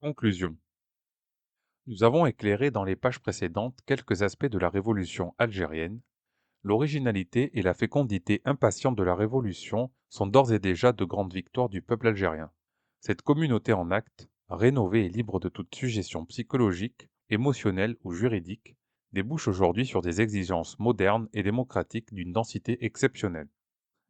Conclusion. Nous avons éclairé dans les pages précédentes quelques aspects de la révolution algérienne. L'originalité et la fécondité impatiente de la révolution sont d'ores et déjà de grandes victoires du peuple algérien. Cette communauté en acte, rénovée et libre de toute suggestion psychologique, émotionnelle ou juridique, débouche aujourd'hui sur des exigences modernes et démocratiques d'une densité exceptionnelle.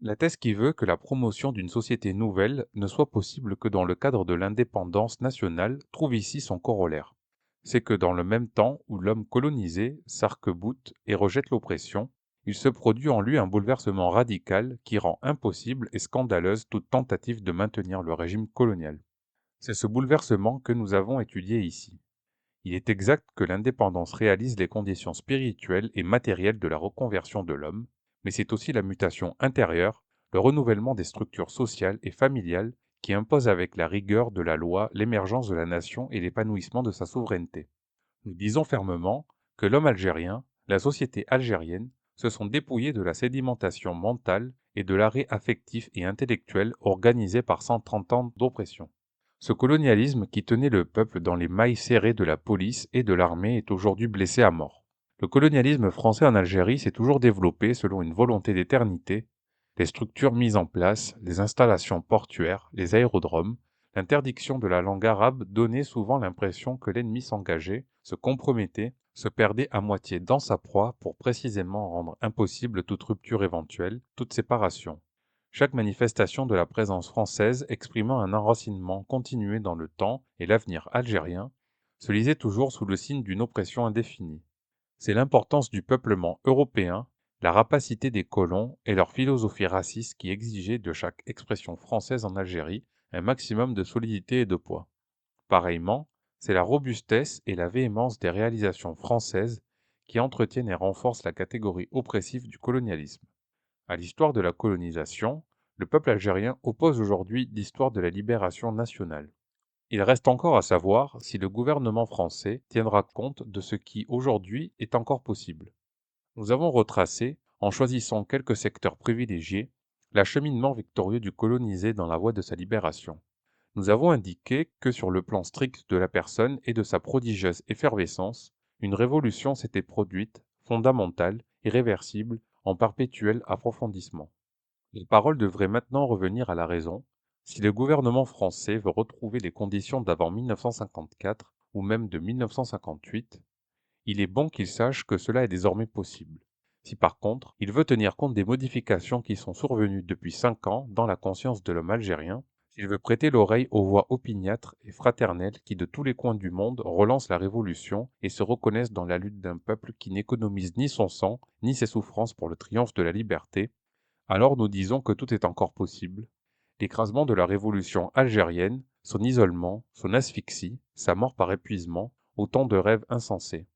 La thèse qui veut que la promotion d'une société nouvelle ne soit possible que dans le cadre de l'indépendance nationale trouve ici son corollaire. C'est que dans le même temps où l'homme colonisé s'arc-boute et rejette l'oppression, il se produit en lui un bouleversement radical qui rend impossible et scandaleuse toute tentative de maintenir le régime colonial. C'est ce bouleversement que nous avons étudié ici. Il est exact que l'indépendance réalise les conditions spirituelles et matérielles de la reconversion de l'homme, mais c'est aussi la mutation intérieure, le renouvellement des structures sociales et familiales qui impose avec la rigueur de la loi l'émergence de la nation et l'épanouissement de sa souveraineté. Nous disons fermement que l'homme algérien, la société algérienne, se sont dépouillés de la sédimentation mentale et de l'arrêt affectif et intellectuel organisé par 130 ans d'oppression. Ce colonialisme qui tenait le peuple dans les mailles serrées de la police et de l'armée est aujourd'hui blessé à mort. Le colonialisme français en Algérie s'est toujours développé selon une volonté d'éternité. Les structures mises en place, les installations portuaires, les aérodromes, l'interdiction de la langue arabe donnait souvent l'impression que l'ennemi s'engageait, se compromettait, se perdait à moitié dans sa proie pour précisément rendre impossible toute rupture éventuelle, toute séparation. Chaque manifestation de la présence française exprimant un enracinement continué dans le temps et l'avenir algérien se lisait toujours sous le signe d'une oppression indéfinie. C'est l'importance du peuplement européen, la rapacité des colons et leur philosophie raciste qui exigeait de chaque expression française en Algérie un maximum de solidité et de poids. Pareillement, c'est la robustesse et la véhémence des réalisations françaises qui entretiennent et renforcent la catégorie oppressive du colonialisme. À l'histoire de la colonisation, le peuple algérien oppose aujourd'hui l'histoire de la libération nationale. Il reste encore à savoir si le gouvernement français tiendra compte de ce qui aujourd'hui est encore possible. Nous avons retracé, en choisissant quelques secteurs privilégiés, l'acheminement victorieux du colonisé dans la voie de sa libération. Nous avons indiqué que sur le plan strict de la personne et de sa prodigieuse effervescence, une révolution s'était produite, fondamentale, irréversible, en perpétuel approfondissement. Les paroles devraient maintenant revenir à la raison. Si le gouvernement français veut retrouver les conditions d'avant 1954 ou même de 1958, il est bon qu'il sache que cela est désormais possible. Si par contre, il veut tenir compte des modifications qui sont survenues depuis 5 ans dans la conscience de l'homme algérien, s'il veut prêter l'oreille aux voix opiniâtres et fraternelles qui de tous les coins du monde relancent la révolution et se reconnaissent dans la lutte d'un peuple qui n'économise ni son sang ni ses souffrances pour le triomphe de la liberté, alors nous disons que tout est encore possible. L'écrasement de la révolution algérienne, son isolement, son asphyxie, sa mort par épuisement, autant de rêves insensés.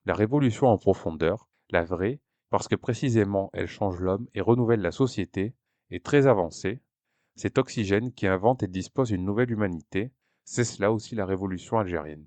La révolution en profondeur, la vraie, parce que précisément elle change l'homme et renouvelle la société, est très avancée. C'est Oxygène qui invente et dispose une nouvelle humanité. C'est cela aussi la révolution algérienne.